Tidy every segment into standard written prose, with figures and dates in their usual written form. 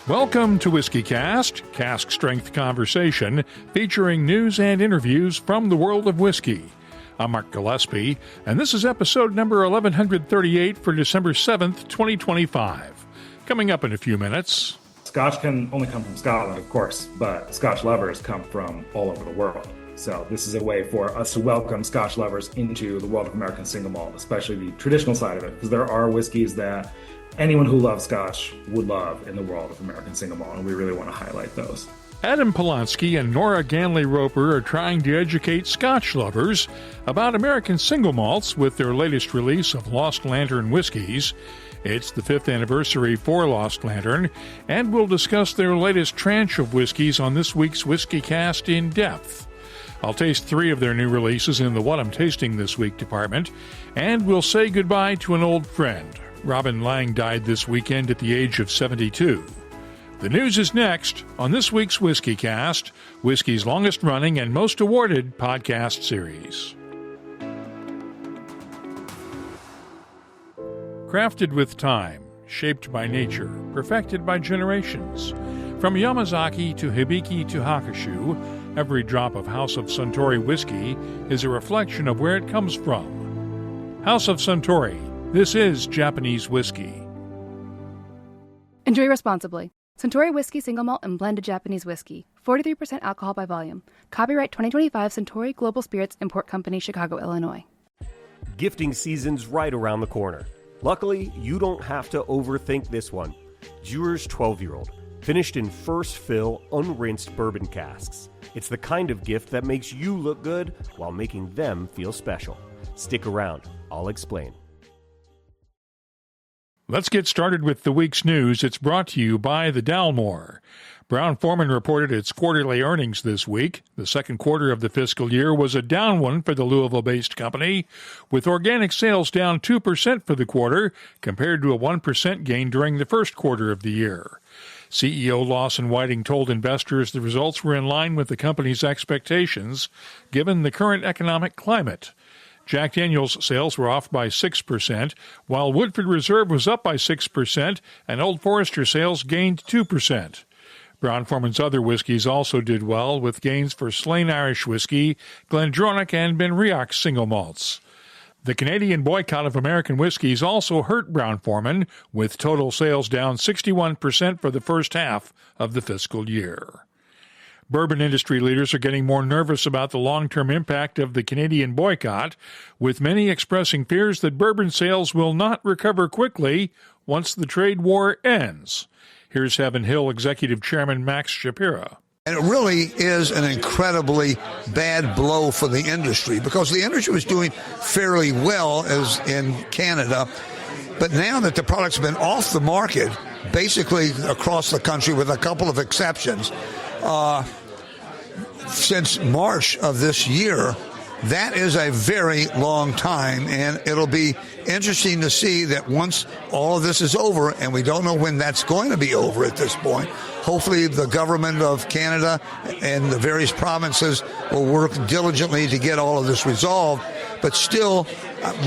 Welcome to WhiskyCast, cask strength conversation featuring news and interviews from the world of whiskey. I'm Mark Gillespie, and this is episode number 1138 for December 7th, 2025. Coming up in a few minutes. Scotch can only come from Scotland, of course, but Scotch lovers come from all over the world. So this is a way for us to welcome Scotch lovers into the world of American Single Malt, especially the traditional side of it, because there are whiskeys that anyone who loves Scotch would love in the world of American Single Malt, and we really want to highlight those. Adam Polonski and Nora Ganley-Roper are trying to educate Scotch lovers about American Single Malts with their latest release of Lost Lantern whiskies. It's the 5th anniversary for Lost Lantern, and we'll discuss their latest tranche of whiskies on this week's WhiskyCast In-Depth. I'll taste 3 of their new releases in the What I'm Tasting This Week department, and we'll say goodbye to an old friend. Robin Laing died this weekend at the age of 72. The news is next on this week's WhiskyCast, whiskey's longest-running and most awarded podcast series. Crafted with time, shaped by nature, perfected by generations. From Yamazaki to Hibiki to Hakushu, every drop of House of Suntory whiskey is a reflection of where it comes from. House of Suntory. This is Japanese whiskey. Enjoy responsibly. Suntory Whiskey Single Malt and Blended Japanese Whiskey. 43% alcohol by volume. Copyright 2025 Suntory Global Spirits Import Company, Chicago, Illinois. Gifting season's right around the corner. Luckily, you don't have to overthink this one. Dewar's 12-year-old. Finished in first fill, unrinsed bourbon casks. It's the kind of gift that makes you look good while making them feel special. Stick around. I'll explain. Let's get started with the week's news. It's brought to you by the Dalmore. Brown-Forman reported its quarterly earnings this week. The second quarter of the fiscal year was a down one for the Louisville-based company, with organic sales down 2% for the quarter compared to a 1% gain during the first quarter of the year. CEO Lawson Whiting told investors the results were in line with the company's expectations, given the current economic climate. Jack Daniel's sales were off by 6%, while Woodford Reserve was up by 6%, and Old Forester sales gained 2%. Brown-Forman's other whiskeys also did well, with gains for Slane Irish Whiskey, Glendronach, and Benriach Single Malts. The Canadian boycott of American whiskeys also hurt Brown-Forman, with total sales down 61% for the first half of the fiscal year. Bourbon industry leaders are getting more nervous about the long-term impact of the Canadian boycott, with many expressing fears that bourbon sales will not recover quickly once the trade war ends. Here's Heaven Hill Executive Chairman Max Shapiro. And it really is an incredibly bad blow for the industry, because the industry was doing fairly well as in Canada. But now that the product's been off the market, basically across the country with a couple of exceptions, since March of this year, that is a very long time, and it'll be interesting to see that once all of this is over, and we don't know when that's going to be over at this point, hopefully the government of Canada and the various provinces will work diligently to get all of this resolved, but still,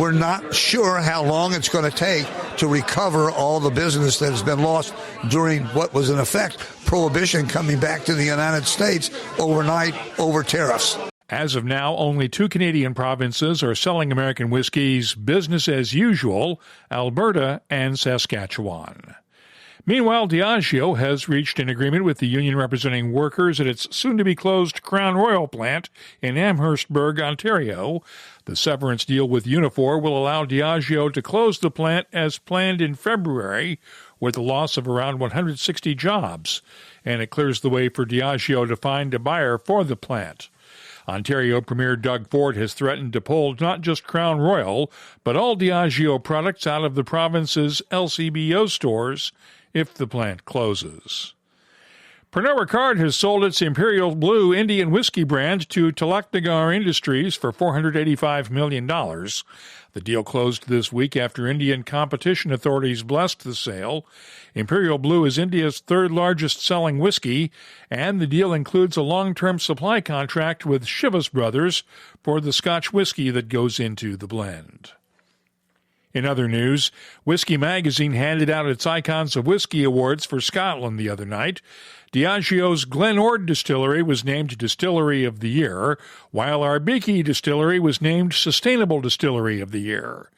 we're not sure how long it's going to take to recover all the business that has been lost during what was in effect prohibition coming back to the United States overnight over tariffs. As of now, only 2 Canadian provinces are selling American whiskeys business as usual, Alberta and Saskatchewan. Meanwhile, Diageo has reached an agreement with the union representing workers at its soon-to-be-closed Crown Royal plant in Amherstburg, Ontario. The severance deal with Unifor will allow Diageo to close the plant as planned in February, with a loss of around 160 jobs, and it clears the way for Diageo to find a buyer for the plant. Ontario Premier Doug Ford has threatened to pull not just Crown Royal, but all Diageo products out of the province's LCBO stores if the plant closes. Pernod Ricard has sold its Imperial Blue Indian whiskey brand to Talaknagar Industries for $485 million. The deal closed this week after Indian competition authorities blessed the sale. Imperial Blue is India's third-largest selling whiskey, and the deal includes a long-term supply contract with Chivas Brothers for the Scotch whiskey that goes into the blend. In other news, Whiskey Magazine handed out its Icons of Whiskey Awards for Scotland the other night. Diageo's Glenord Distillery was named Distillery of the Year, while Arbiki Distillery was named Sustainable Distillery of the Year.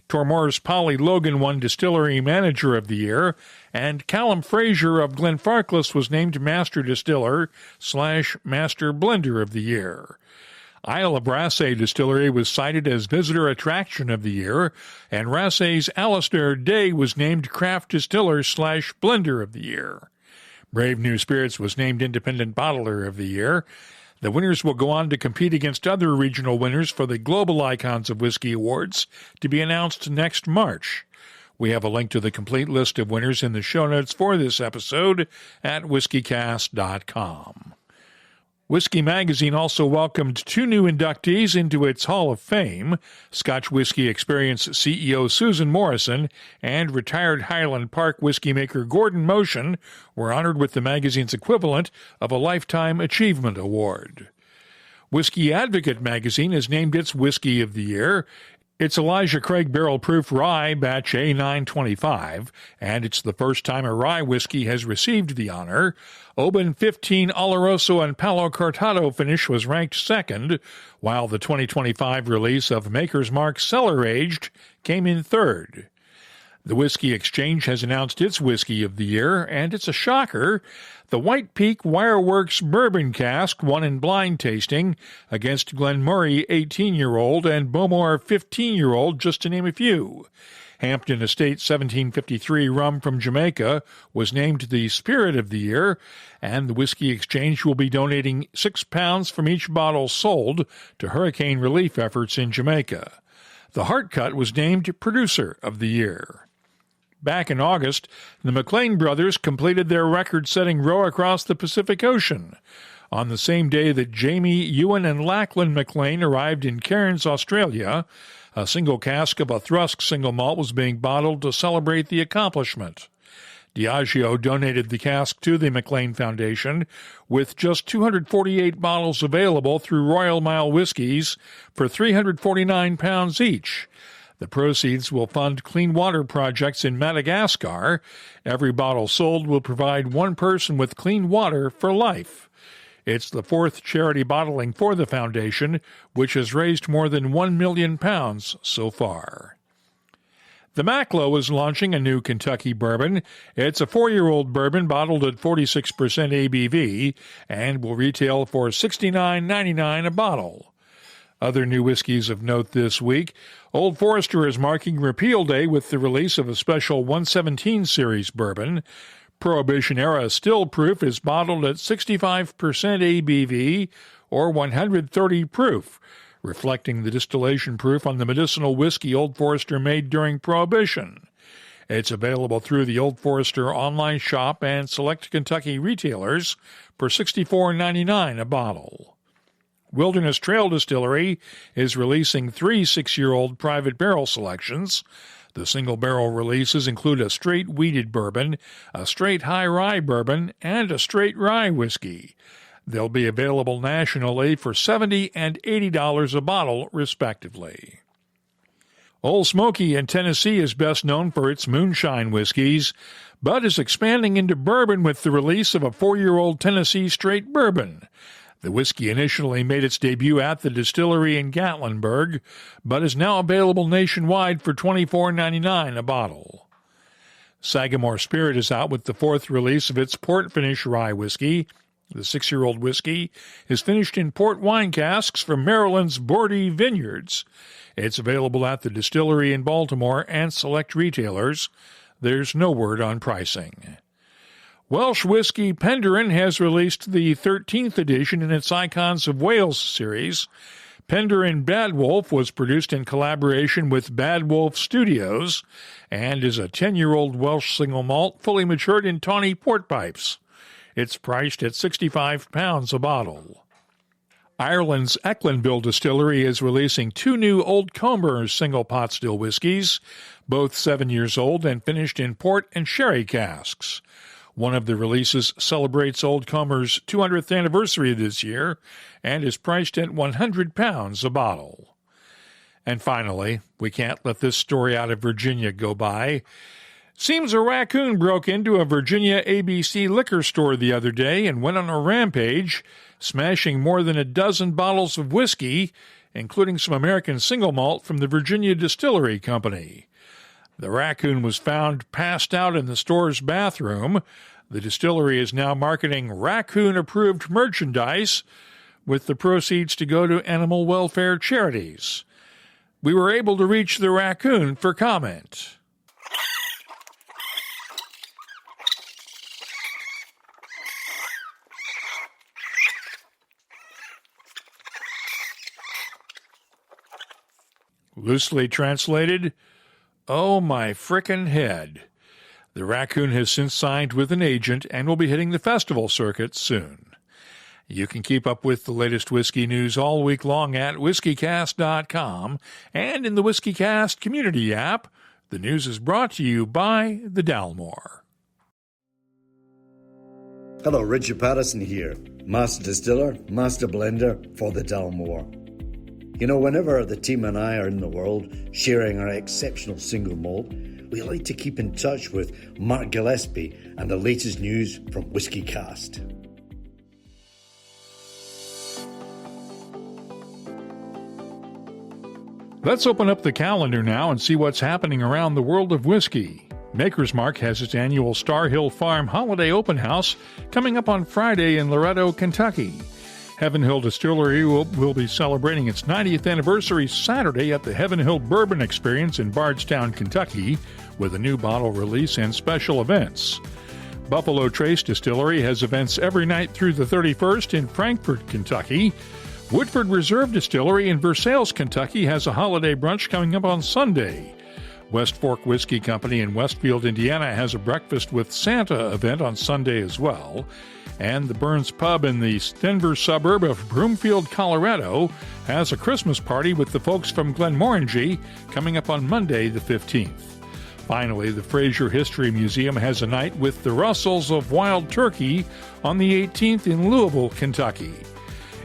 Tormore's Polly Logan won Distillery Manager of the Year, and Callum Fraser of Glenfarclas was named Master Distiller / Master Blender of the Year. Isle of Raasay Distillery was cited as Visitor Attraction of the Year, and Raasay's Alistair Day was named Craft Distiller / Blender of the Year. Brave New Spirits was named Independent Bottler of the Year. The winners will go on to compete against other regional winners for the Global Icons of Whiskey Awards to be announced next March. We have a link to the complete list of winners in the show notes for this episode at whiskycast.com. Whiskey Magazine also welcomed 2 new inductees into its Hall of Fame. Scotch Whiskey Experience CEO Susan Morrison and retired Highland Park whiskey maker Gordon Motion were honored with the magazine's equivalent of a Lifetime Achievement Award. Whiskey Advocate Magazine has named its Whiskey of the Year. It's Elijah Craig Barrel Proof Rye Batch A925, and it's the first time a rye whiskey has received the honor. Oban 15 Oloroso and Palo Cortado finish was ranked second, while the 2025 release of Maker's Mark Cellar Aged came in third. The Whiskey Exchange has announced its Whiskey of the Year, and it's a shocker. The White Peak Wireworks Bourbon Cask won in blind tasting against Glenmurray 18-year-old and Bowmore 15-year-old, just to name a few. Hampton Estate 1753 rum from Jamaica was named the Spirit of the Year, and the Whiskey Exchange will be donating 6 pounds from each bottle sold to hurricane relief efforts in Jamaica. The Heartcut was named Producer of the Year. Back in August, the McLean brothers completed their record-setting row across the Pacific Ocean. On the same day that Jamie, Ewan, and Lachlan McLean arrived in Cairns, Australia, a single cask of a Thrusk single malt was being bottled to celebrate the accomplishment. Diageo donated the cask to the McLean Foundation, with just 248 bottles available through Royal Mile Whiskies for £349 each. The proceeds will fund clean water projects in Madagascar. Every bottle sold will provide one person with clean water for life. It's the 4th charity bottling for the foundation, which has raised more than £1 million so far. The Macklow is launching a new Kentucky bourbon. It's a 4-year-old bourbon bottled at 46% ABV and will retail for $69.99 a bottle. Other new whiskeys of note this week. Old Forester is marking Repeal Day with the release of a special 117 series bourbon. Prohibition-era Still Proof is bottled at 65% ABV or 130 proof, reflecting the distillation proof on the medicinal whiskey Old Forester made during Prohibition. It's available through the Old Forester online shop and select Kentucky retailers for $64.99 a bottle. Wilderness Trail Distillery is releasing 3 6-year-old private barrel selections. The single-barrel releases include a straight wheated bourbon, a straight high rye bourbon, and a straight rye whiskey. They'll be available nationally for $70 and $80 a bottle, respectively. Old Smoky in Tennessee is best known for its moonshine whiskeys, but is expanding into bourbon with the release of a 4-year-old Tennessee straight bourbon. The whiskey initially made its debut at the distillery in Gatlinburg, but is now available nationwide for $24.99 a bottle. Sagamore Spirit is out with the 4th release of its port finish rye whiskey. The 6-year-old whiskey is finished in port wine casks from Maryland's Bordy Vineyards. It's available at the distillery in Baltimore and select retailers. There's no word on pricing. Welsh whiskey Penderyn has released the 13th edition in its Icons of Wales series. Penderyn Bad Wolf was produced in collaboration with Bad Wolf Studios and is a 10-year-old Welsh single malt fully matured in tawny port pipes. It's priced at £65 a bottle. Ireland's Ecklandville Distillery is releasing 2 new Old Comer single pot still whiskies, both 7 years old and finished in port and sherry casks. One of the releases celebrates Old Comer's 200th anniversary this year and is priced at £100 a bottle. And finally, we can't let this story out of Virginia go by. Seems a raccoon broke into a Virginia ABC liquor store the other day and went on a rampage, smashing more than a dozen bottles of whiskey, including some American Single Malt from the Virginia Distillery Company. The raccoon was found passed out in the store's bathroom. The distillery is now marketing raccoon-approved merchandise, with the proceeds to go to animal welfare charities. We were able to reach the raccoon for comment. Loosely translated, "Oh my frickin' head." The raccoon has since signed with an agent and will be hitting the festival circuit soon. You can keep up with the latest whiskey news all week long at whiskycast.com and in the WhiskyCast community app. The news is brought to you by the Dalmore. Hello, Richard Patterson here, Master Distiller, Master Blender for the Dalmore. You know, whenever the team and I are in the world sharing our exceptional single malt, we like to keep in touch with Mark Gillespie and the latest news from WhiskyCast. Let's open up the calendar now and see what's happening around the world of whiskey. Maker's Mark has its annual Star Hill Farm Holiday Open House coming up on Friday in Loretto, Kentucky. Heaven Hill Distillery will be celebrating its 90th anniversary Saturday at the Heaven Hill Bourbon Experience in Bardstown, Kentucky, with a new bottle release and special events. Buffalo Trace Distillery has events every night through the 31st in Frankfort, Kentucky. Woodford Reserve Distillery in Versailles, Kentucky has a holiday brunch coming up on Sunday. West Fork Whiskey Company in Westfield, Indiana has a Breakfast with Santa event on Sunday as well. And the Burns Pub in the Denver suburb of Broomfield, Colorado has a Christmas party with the folks from Glenmorangie coming up on Monday the 15th. Finally, the Fraser History Museum has a night with the Russells of Wild Turkey on the 18th in Louisville, Kentucky.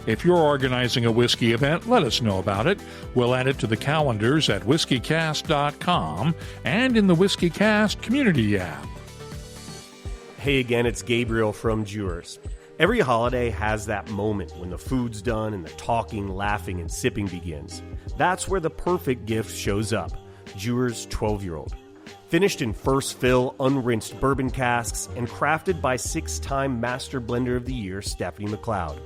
If you're organizing a whiskey event, let us know about it. We'll add it to the calendars at whiskycast.com and in the WhiskyCast community app. Hey again, it's Gabriel from Jewers. Every holiday has that moment when the food's done and the talking, laughing, and sipping begins. That's where the perfect gift shows up. Jewers 12-year-old. Finished in first fill, unrinsed bourbon casks, and crafted by 6-time Master Blender of the Year, Stephanie McLeod.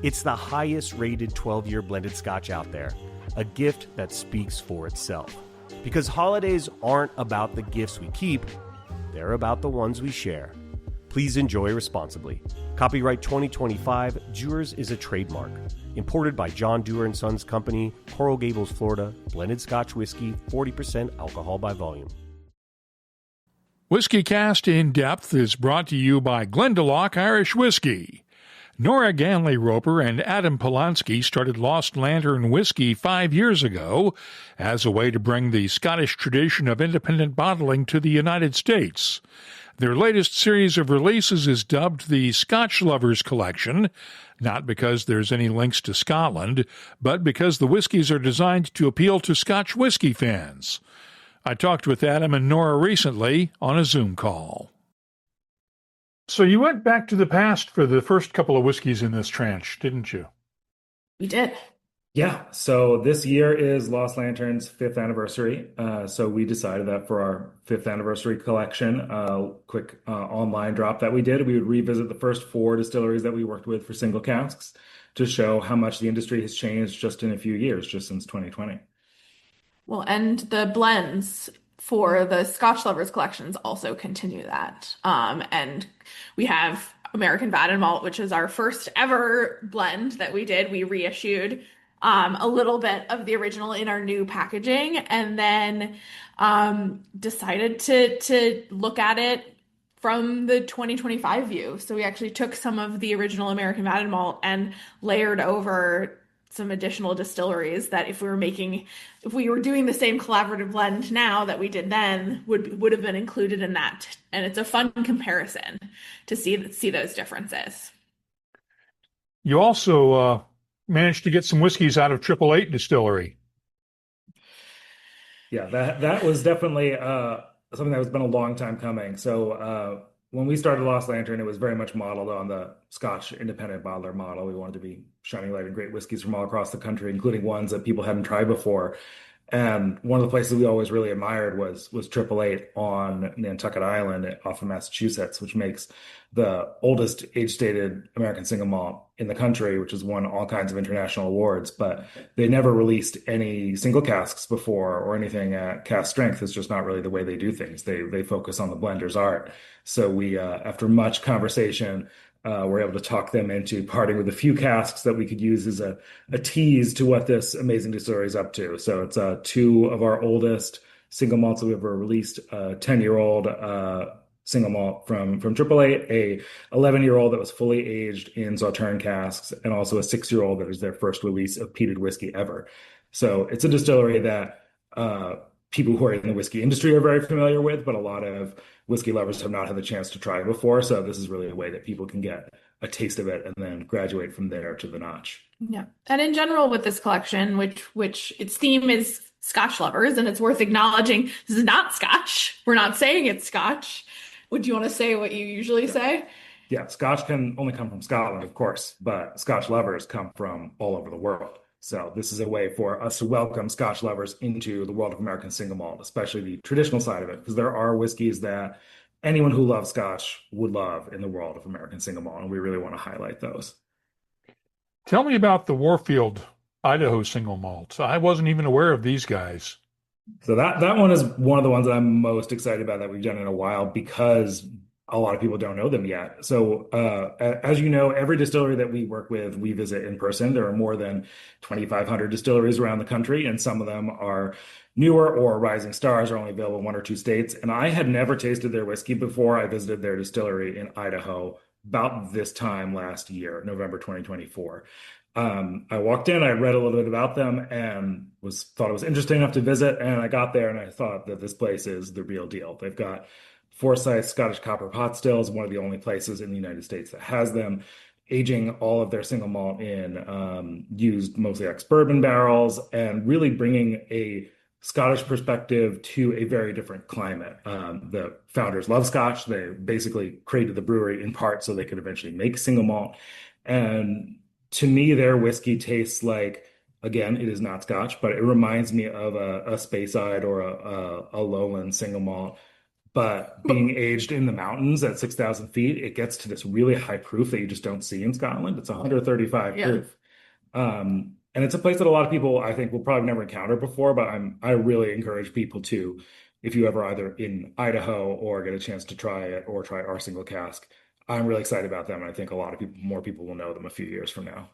It's the highest rated 12-year blended Scotch out there. A gift that speaks for itself. Because holidays aren't about the gifts we keep, they're about the ones we share. Please enjoy responsibly. Copyright 2025, Jewers is a trademark. Imported by John Dewar & Sons Company, Coral Gables, Florida. Blended Scotch whiskey, 40% alcohol by volume. WhiskyCast In-Depth is brought to you by Glendalough Irish Whiskey. Nora Ganley-Roper and Adam Polonski started Lost Lantern Whiskey 5 years ago as a way to bring the Scottish tradition of independent bottling to the United States. Their latest series of releases is dubbed the Scotch Lovers Collection, not because there's any links to Scotland, but because the whiskies are designed to appeal to Scotch whiskey fans. I talked with Adam and Nora recently on a Zoom call. So you went back to the past for the first couple of whiskeys in this tranche, didn't you? We did. Yeah, so this year is Lost Lantern's 5th anniversary. So we decided that for our 5th anniversary collection, quick online drop that we did, we would revisit the first 4 distilleries that we worked with for single casks to show how much the industry has changed just in a few years, just since 2020. Well, and the blends for the Scotch Lovers collections also continue that. And we have American Vat and Malt, which is our first ever blend that we did. We reissued a little bit of the original in our new packaging, and then decided to look at it from the 2025 view. So we actually took some of the original American Vat and Malt and layered over some additional distilleries that if we were doing the same collaborative blend now that we did then would have been included in that. And it's a fun comparison to see those differences. You also managed to get some whiskeys out of 888 Distillery. Yeah, that was definitely something that has been a long time coming. So when we started Lost Lantern, it was very much modeled on the Scotch independent bottler model. We wanted to be shining light and great whiskeys from all across the country, including ones that people hadn't tried before. And one of the places we always really admired was Triple Eight on Nantucket Island off of Massachusetts, which makes the oldest age-stated American single malt in the country, which has won all kinds of international awards. But they never released any single casks before or anything at cask strength. It's just not really the way they do things. They focus on the blender's art. So we, after much conversation, we're able to talk them into parting with a few casks that we could use as a tease to what this amazing distillery is up to. So it's two of our oldest single malts that we've ever released, a 10-year-old single malt from Triple Eight, a 11-year-old that was fully aged in Sauterne casks, and also a 6-year-old that is their first release of peated whiskey ever. So it's a distillery that people who are in the whiskey industry are very familiar with, but a lot of whiskey lovers have not had the chance to try it before. So this is really a way that people can get a taste of it and then graduate from there to the notch. Yeah. And in general with this collection, which its theme is Scotch lovers, and it's worth acknowledging this is not Scotch. We're not saying it's Scotch. Would you want to say what you usually say? Yeah, Scotch can only come from Scotland, of course, but Scotch lovers come from all over the world. So this is a way for us to welcome Scotch lovers into the world of American single malt, especially the traditional side of it, because there are whiskeys that anyone who loves Scotch would love in the world of American single malt, and we really want to highlight those. Tell me about the Warfield, Idaho single malts. I wasn't even aware of these guys. So that one is one of the ones that I'm most excited about that we've done in a while because a lot of people don't know them yet. So as you know, every distillery that we work with, we visit in person. There are more than 2,500 distilleries around the country, and some of them are newer or rising stars, are only available in 1 or 2 states. And I had never tasted their whiskey before I visited their distillery in Idaho about this time last year, November 2024. I walked in, I read a little bit about them and thought it was interesting enough to visit. And I got there and I thought that this place is the real deal. They've got Forsyth Scottish copper pot stills, one of the only places in the United States that has them, aging all of their single malt in used mostly ex-bourbon barrels, and really bringing a Scottish perspective to a very different climate. The founders love Scotch. They basically created the brewery in part so they could eventually make single malt. And to me, their whiskey tastes like, again, it is not Scotch, but it reminds me of a Speyside or a lowland single malt. But being aged in the mountains at 6,000 feet, it gets to this really high proof that you just don't see in Scotland. It's 135 proof. And it's a place that a lot of people, I think, will probably never encounter before, but I really encourage people to, if you ever either in Idaho or get a chance to try it or try our single cask, I'm really excited about them. And I think a lot of people, more people will know them a few years from now.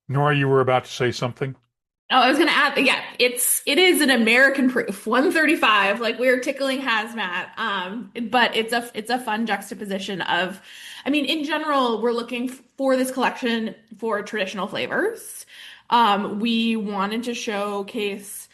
Nora, you were about to say something? Oh, I was going to add, yeah, it is an American proof, 135, like we're tickling hazmat. But it's a fun juxtaposition of, I mean, in general, we're looking for this collection for traditional flavors. We wanted to showcase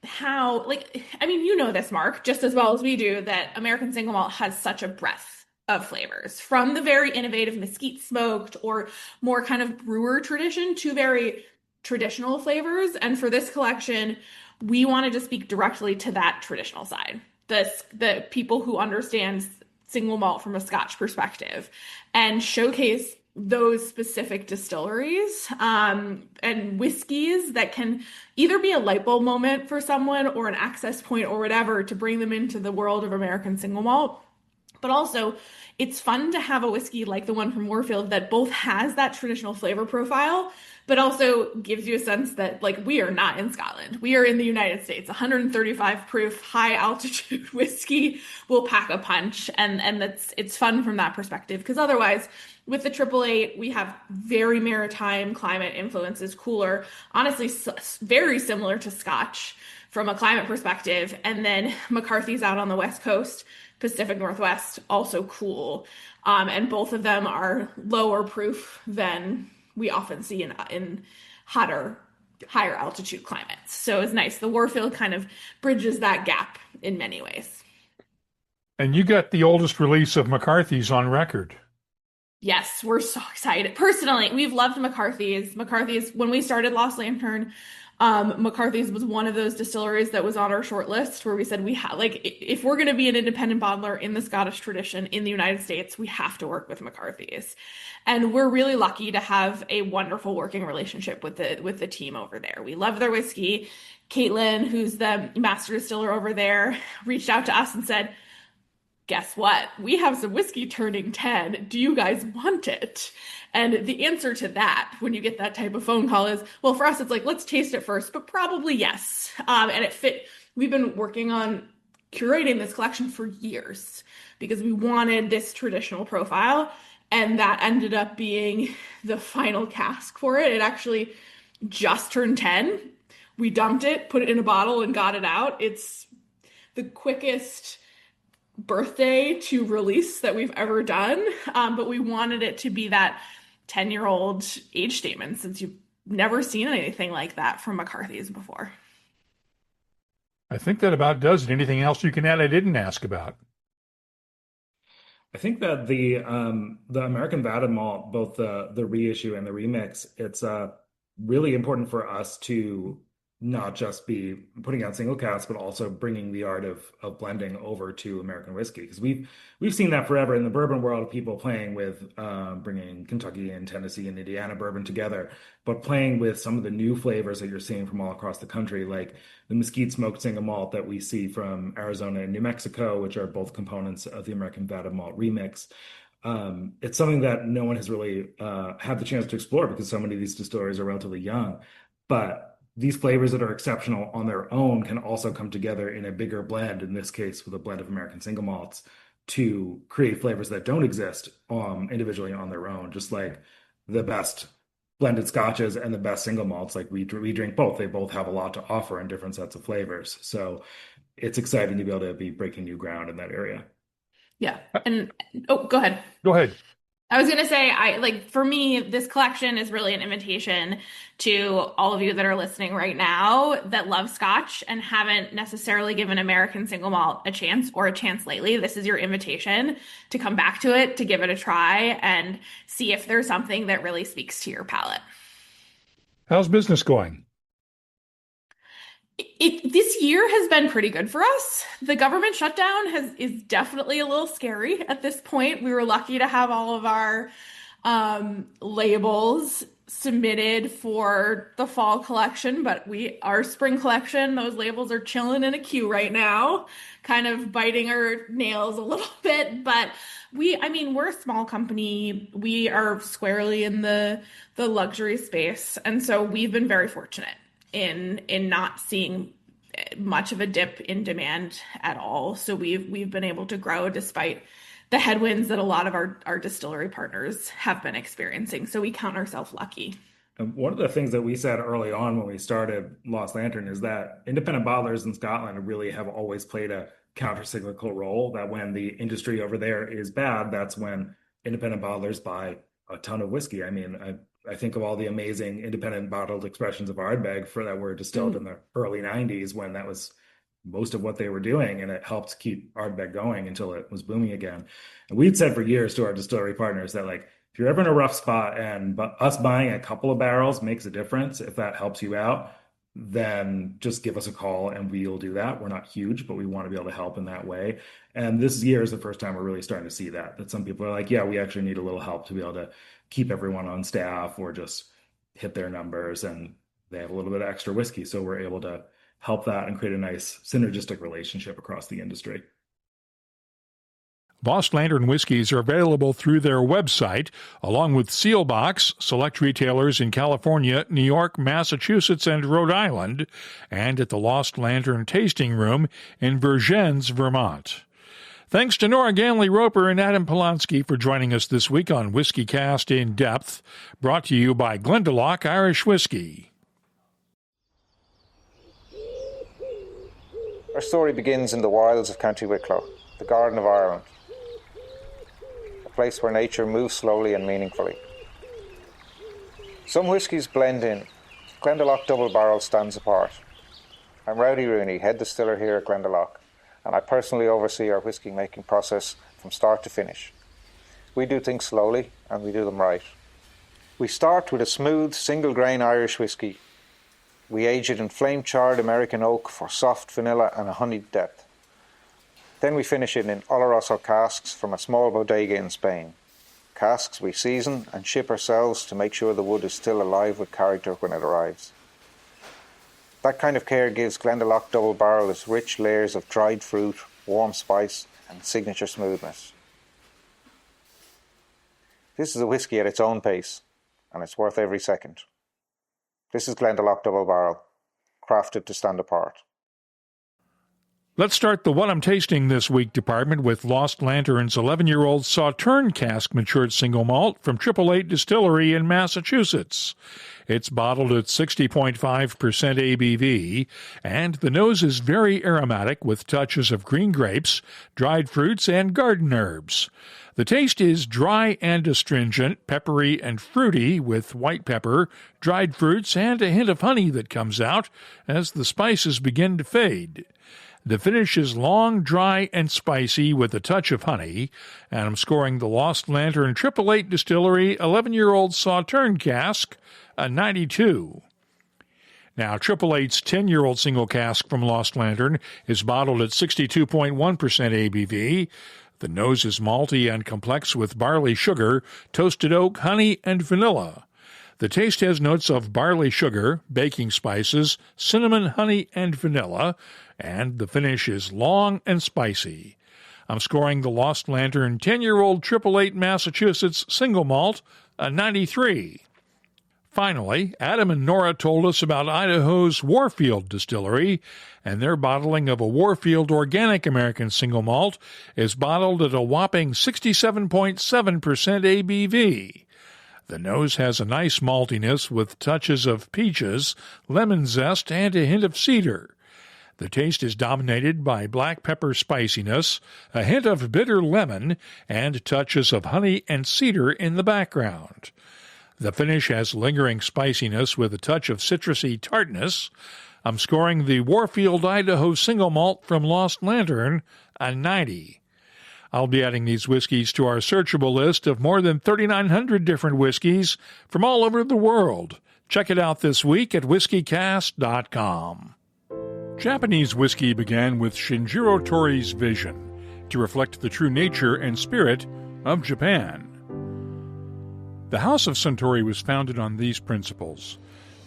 how, like, I mean, you know this, Mark, just as well as we do, that American single malt has such a breadth of flavors, from the very innovative mesquite smoked or more kind of brewer tradition to very traditional flavors. And for this collection, we wanted to speak directly to that traditional side, the people who understand single malt from a Scotch perspective, and showcase those specific distilleries and whiskeys that can either be a light bulb moment for someone or an access point or whatever to bring them into the world of American single malt. But also, it's fun to have a whiskey like the one from Warfield that both has that traditional flavor profile, but also gives you a sense that, like, we are not in Scotland. We are in the United States. 135 proof, high altitude whiskey will pack a punch. And it's fun from that perspective, because otherwise, with the Triple Eight, we have very maritime climate influences, cooler, honestly, very similar to Scotch from a climate perspective. And then McCarthy's out on the West Coast, Pacific Northwest, also cool. And both of them are lower proof than we often see in higher altitude climates. So it's nice. The Warfield kind of bridges that gap in many ways. And you got the oldest release of McCarthy's on record. Yes, we're so excited. Personally, we've loved McCarthy's. McCarthy's, when we started Lost Lantern, McCarthy's was one of those distilleries that was on our short list where we said if we're going to be an independent bottler in the Scottish tradition in the United States, we have to work with McCarthy's. And we're really lucky to have a wonderful working relationship with the team over there. We love their whiskey. Caitlin, who's the master distiller over there, reached out to us and said, guess what? We have some whiskey turning 10. Do you guys want it? And the answer to that, when you get that type of phone call, is, well, for us, it's like, let's taste it first, but probably yes. And it fit. We've been working on curating this collection for years because we wanted this traditional profile. And that ended up being the final cask for it. It actually just turned 10. We dumped it, put it in a bottle, and got it out. It's the quickest birthday to release that we've ever done, but we wanted it to be that 10-year-old age statement, since you've never seen anything like that from McCarthy's before. I think that about does it. Anything else you can add I didn't ask about? I think that the American Vatted Malt, both the reissue and the remix, it's really important for us to not just be putting out single casks, but also bringing the art of blending over to American whiskey. Because we've seen that forever in the bourbon world, people playing with bringing Kentucky and Tennessee and Indiana bourbon together, but playing with some of the new flavors that you're seeing from all across the country, like the mesquite smoked single malt that we see from Arizona and New Mexico, which are both components of the American Vatted Malt remix. It's something that no one has really had the chance to explore because so many of these distilleries are relatively young. But these flavors that are exceptional on their own can also come together in a bigger blend, in this case with a blend of American single malts, to create flavors that don't exist individually on their own. Just like the best blended scotches and the best single malts, like we drink both. They both have a lot to offer in different sets of flavors. So it's exciting to be able to be breaking new ground in that area. Yeah. And go ahead. Go ahead. I was going to say, for me, this collection is really an invitation to all of you that are listening right now that love Scotch and haven't necessarily given American Single Malt a chance lately. This is your invitation to come back to it, to give it a try, and see if there's something that really speaks to your palate. How's business going? This year has been pretty good for us. The government shutdown is definitely a little scary at this point. We were lucky to have all of our labels submitted for the fall collection, but our spring collection, those labels are chilling in a queue right now, kind of biting our nails a little bit. But we're a small company. We are squarely in the luxury space, and so we've been very fortunate in not seeing much of a dip in demand at all. So we've been able to grow despite the headwinds that a lot of our distillery partners have been experiencing. So we count ourselves lucky. And one of the things that we said early on when we started Lost Lantern is that independent bottlers in Scotland really have always played a counter-cyclical role, that when the industry over there is bad, that's when independent bottlers buy a ton of whiskey. I think of all the amazing independent bottled expressions of Ardbeg that were distilled in the early 90s, when that was most of what they were doing, and it helped keep Ardbeg going until it was booming again. And we'd said for years to our distillery partners that, if you're ever in a rough spot and us buying a couple of barrels makes a difference, if that helps you out, then just give us a call and we'll do that. We're not huge, but we want to be able to help in that way. And this year is the first time we're really starting to see that some people are like, yeah, we actually need a little help to be able to keep everyone on staff or just hit their numbers, and they have a little bit of extra whiskey. So we're able to help that and create a nice synergistic relationship across the industry. Lost Lantern whiskeys are available through their website, along with Sealbox, select retailers in California, New York, Massachusetts, and Rhode Island, and at the Lost Lantern Tasting Room in Vergennes, Vermont. Thanks to Nora Ganley-Roper and Adam Polonski for joining us this week on WhiskyCast In-Depth, brought to you by Glendalough Irish Whiskey. Our story begins in the wilds of County Wicklow, the Garden of Ireland, a place where nature moves slowly and meaningfully. Some whiskies blend in. Glendalough Double Barrel stands apart. I'm Rowdy Rooney, head distiller here at Glendalough, and I personally oversee our whiskey making process from start to finish. We do things slowly, and we do them right. We start with a smooth, single-grain Irish whiskey. We age it in flame-charred American oak for soft vanilla and a honeyed depth. Then we finish it in Oloroso casks from a small bodega in Spain. Casks we season and ship ourselves to make sure the wood is still alive with character when it arrives. That kind of care gives Glendalough Double Barrel its rich layers of dried fruit, warm spice and signature smoothness. This is a whiskey at its own pace, and it's worth every second. This is Glendalough Double Barrel, crafted to stand apart. Let's start the What I'm Tasting This Week department with Lost Lantern's 11-year-old Sauterne cask matured single malt from 888 Distillery in Massachusetts. It's bottled at 60.5% ABV, and the nose is very aromatic with touches of green grapes, dried fruits, and garden herbs. The taste is dry and astringent, peppery and fruity with white pepper, dried fruits, and a hint of honey that comes out as the spices begin to fade. The finish is long, dry, and spicy with a touch of honey, and I'm scoring the Lost Lantern 888 Distillery 11-year-old Sauterne cask a 92. Now, 888's 10-year-old single cask from Lost Lantern is bottled at 62.1% ABV. The nose is malty and complex with barley sugar, toasted oak, honey, and vanilla. The taste has notes of barley sugar, baking spices, cinnamon, honey, and vanilla, and the finish is long and spicy. I'm scoring the Lost Lantern 10-year-old 888 Massachusetts single malt a 93. Finally, Adam and Nora told us about Idaho's Warfield Distillery, and their bottling of a Warfield Organic American Single Malt is bottled at a whopping 67.7% ABV. The nose has a nice maltiness with touches of peaches, lemon zest, and a hint of cedar. The taste is dominated by black pepper spiciness, a hint of bitter lemon, and touches of honey and cedar in the background. The finish has lingering spiciness with a touch of citrusy tartness. I'm scoring the Warfield Idaho Single Malt from Lost Lantern a 90. I'll be adding these whiskeys to our searchable list of more than 3,900 different whiskeys from all over the world. Check it out this week at WhiskyCast.com. Japanese whiskey began with Shinjiro Tori's vision to reflect the true nature and spirit of Japan. The House of Suntory was founded on these principles,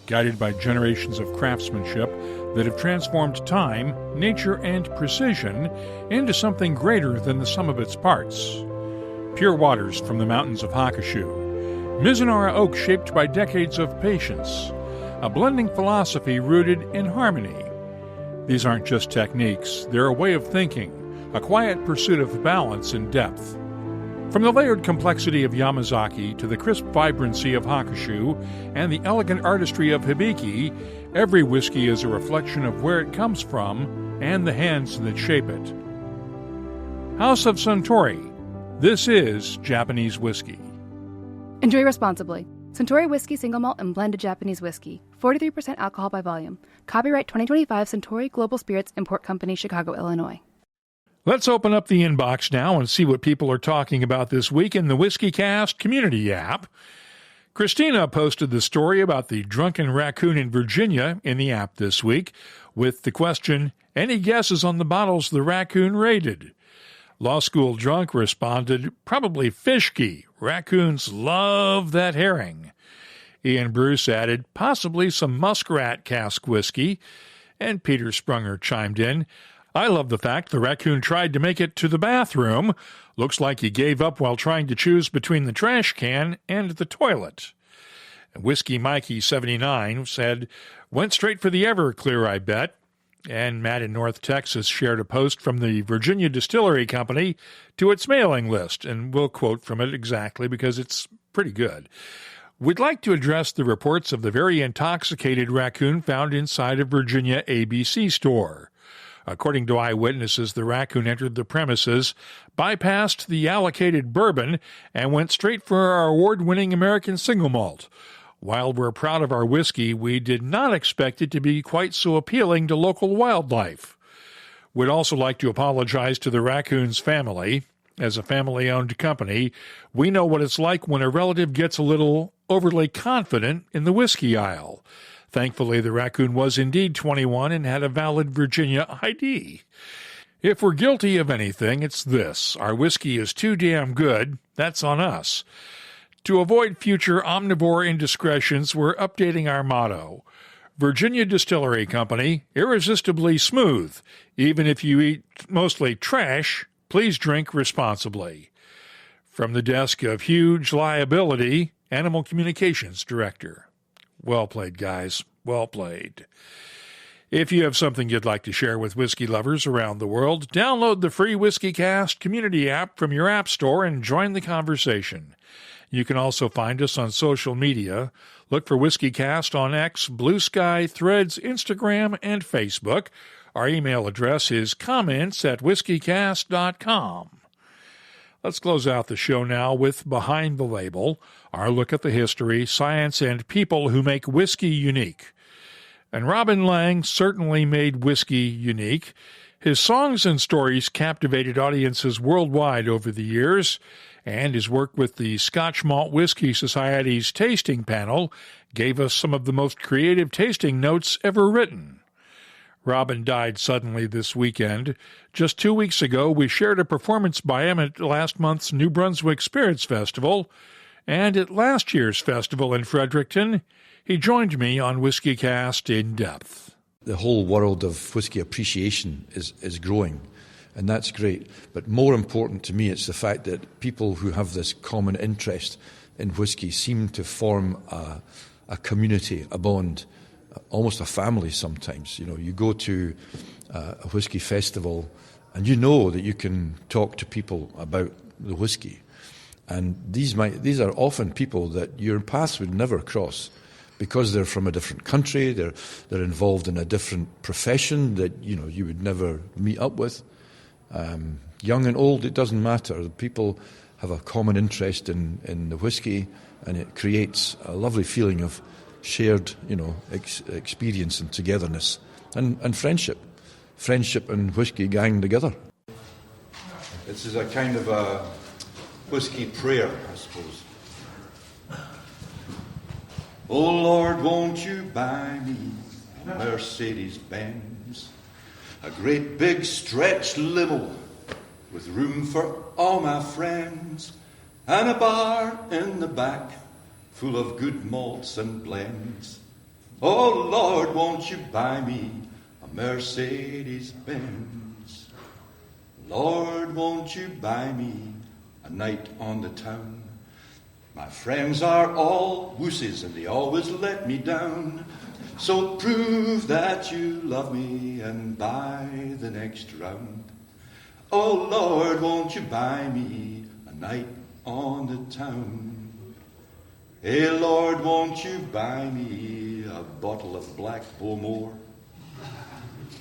guided by generations of craftsmanship that have transformed time, nature, and precision into something greater than the sum of its parts. Pure waters from the mountains of Hakushu, Mizunara oak shaped by decades of patience, a blending philosophy rooted in harmony. These aren't just techniques, they're a way of thinking, a quiet pursuit of balance and depth. From the layered complexity of Yamazaki to the crisp vibrancy of Hakushu and the elegant artistry of Hibiki, every whiskey is a reflection of where it comes from and the hands that shape it. House of Suntory. This is Japanese whiskey. Enjoy responsibly. Suntory Whiskey Single Malt and Blended Japanese Whiskey. 43% alcohol by volume. Copyright 2025 Suntory Global Spirits Import Company, Chicago, Illinois. Let's open up the inbox now and see what people are talking about this week in the WhiskyCast community app. Christina posted the story about the drunken raccoon in Virginia in the app this week with the question, any guesses on the bottles the raccoon raided? Law School Drunk responded, probably Fishke. Raccoons love that herring. Ian Bruce added, possibly some muskrat cask whiskey. And Peter Sprunger chimed in, I love the fact the raccoon tried to make it to the bathroom. Looks like he gave up while trying to choose between the trash can and the toilet. Whiskey Mikey 79 said, went straight for the Everclear, I bet. And Matt in North Texas shared a post from the Virginia Distillery Company to its mailing list, and we'll quote from it exactly because it's pretty good. We'd like to address the reports of the very intoxicated raccoon found inside a Virginia ABC store. According to eyewitnesses, the raccoon entered the premises, bypassed the allocated bourbon, and went straight for our award-winning American Single Malt. While we're proud of our whiskey, we did not expect it to be quite so appealing to local wildlife. We'd also like to apologize to the raccoon's family. As a family-owned company, we know what it's like when a relative gets a little overly confident in the whiskey aisle. Thankfully, the raccoon was indeed 21 and had a valid Virginia ID. If we're guilty of anything, it's this. Our whiskey is too damn good. That's on us. To avoid future omnivore indiscretions, we're updating our motto. Virginia Distillery Company, irresistibly smooth. Even if you eat mostly trash, please drink responsibly. From the desk of Huge Liability, Animal Communications Director. Well played, guys. Well played. If you have something you'd like to share with whiskey lovers around the world, download the free WhiskyCast community app from your app store and join the conversation. You can also find us on social media. Look for WhiskyCast on X, Blue Sky, Threads, Instagram, and Facebook. Our email address is comments@whiskycast.com. Let's close out the show now with Behind the Label, our look at the history, science, and people who make whiskey unique. And Robin Laing certainly made whiskey unique. His songs and stories captivated audiences worldwide over the years, and his work with the Scotch Malt Whisky Society's tasting panel gave us some of the most creative tasting notes ever written. Robin died suddenly this weekend. Just 2 weeks ago, we shared a performance by him at last month's New Brunswick Spirits Festival, and at last year's festival in Fredericton, he joined me on WhiskyCast In-Depth. The whole world of whiskey appreciation is growing, and that's great. But more important to me, it's the fact that people who have this common interest in whiskey seem to form a community, a bond, almost a family sometimes. You know, you go to a whiskey festival and you know that you can talk to people about the whiskey. And these are often people that your paths would never cross because they're from a different country, they're involved in a different profession that you would never meet up with. Young and old, it doesn't matter. People have a common interest in the whiskey, and it creates a lovely feeling of shared, experience and togetherness and friendship. Friendship and whiskey gang together. This is a kind of a whiskey prayer, I suppose. Oh Lord, won't you buy me a Mercedes-Benz, a great big stretch limo with room for all my friends, and a bar in the back full of good malts and blends. Oh Lord, won't you buy me a Mercedes-Benz? Lord, won't you buy me a night on the town? My friends are all wussies and they always let me down. So prove that you love me and buy the next round. Oh Lord, won't you buy me a night on the town? Hey Lord, won't you buy me a bottle of Black Bowmore?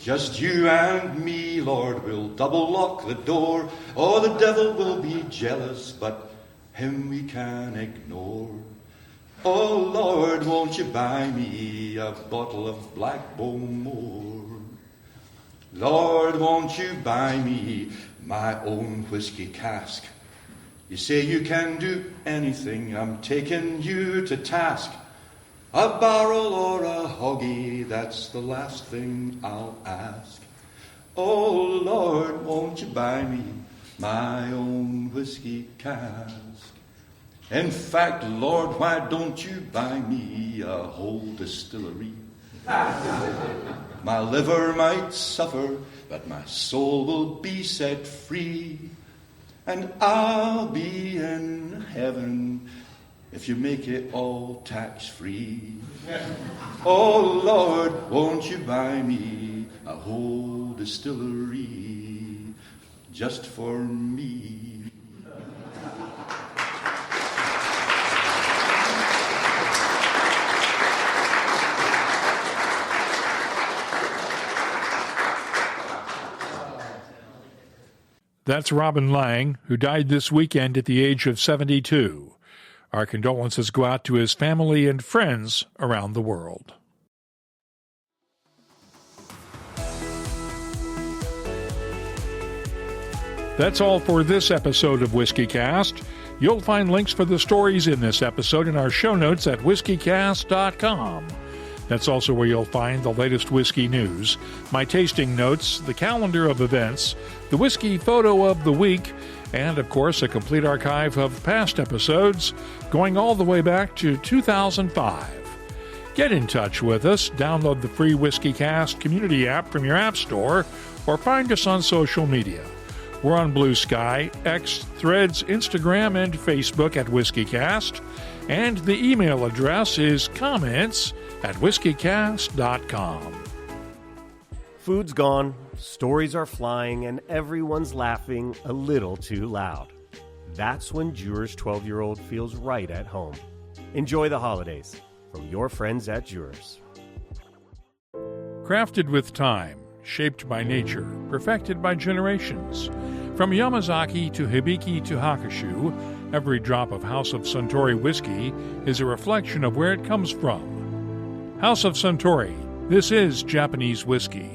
Just you and me, Lord, we'll double lock the door. Oh, the devil will be jealous, but him we can ignore. Oh Lord, won't you buy me a bottle of Black Bowmore? Lord, won't you buy me my own whiskey cask? You say you can do anything, I'm taking you to task. A barrel or a hoggy, that's the last thing I'll ask. Oh Lord, won't you buy me my own whiskey cask? In fact, Lord, why don't you buy me a whole distillery? My liver might suffer, but my soul will be set free. And I'll be in heaven if you make it all tax-free. Oh Lord, won't you buy me a whole distillery just for me? That's Robin Laing, who died this weekend at the age of 72. Our condolences go out to his family and friends around the world. That's all for this episode of WhiskyCast. You'll find links for the stories in this episode in our show notes at whiskycast.com. That's also where you'll find the latest whiskey news, my tasting notes, the calendar of events, the whiskey photo of the week, and, of course, a complete archive of past episodes going all the way back to 2005. Get in touch with us, download the free WhiskyCast community app from your app store, or find us on social media. We're on Blue Sky, X, Threads, Instagram, and Facebook at WhiskyCast, and the email address is comments@whiskycast.com. Food's gone, stories are flying, and everyone's laughing a little too loud. That's when Dewar's 12-year-old feels right at home. Enjoy the holidays from your friends at Dewar's. Crafted with time, shaped by nature, perfected by generations. From Yamazaki to Hibiki to Hakushu, every drop of House of Suntory whiskey is a reflection of where it comes from. House of Suntory, this is Japanese whiskey.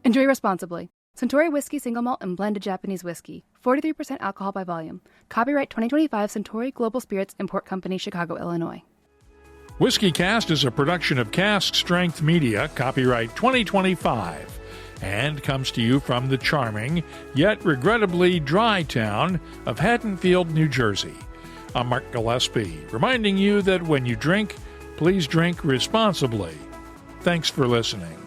Enjoy responsibly. Suntory Whiskey Single Malt and Blended Japanese Whiskey. 43% alcohol by volume. Copyright 2025 Suntory Global Spirits Import Company, Chicago, Illinois. WhiskyCast is a production of Cask Strength Media, copyright 2025, and comes to you from the charming, yet regrettably dry town of Haddonfield, New Jersey. I'm Mark Gillespie, reminding you that when you drink, please drink responsibly. Thanks for listening.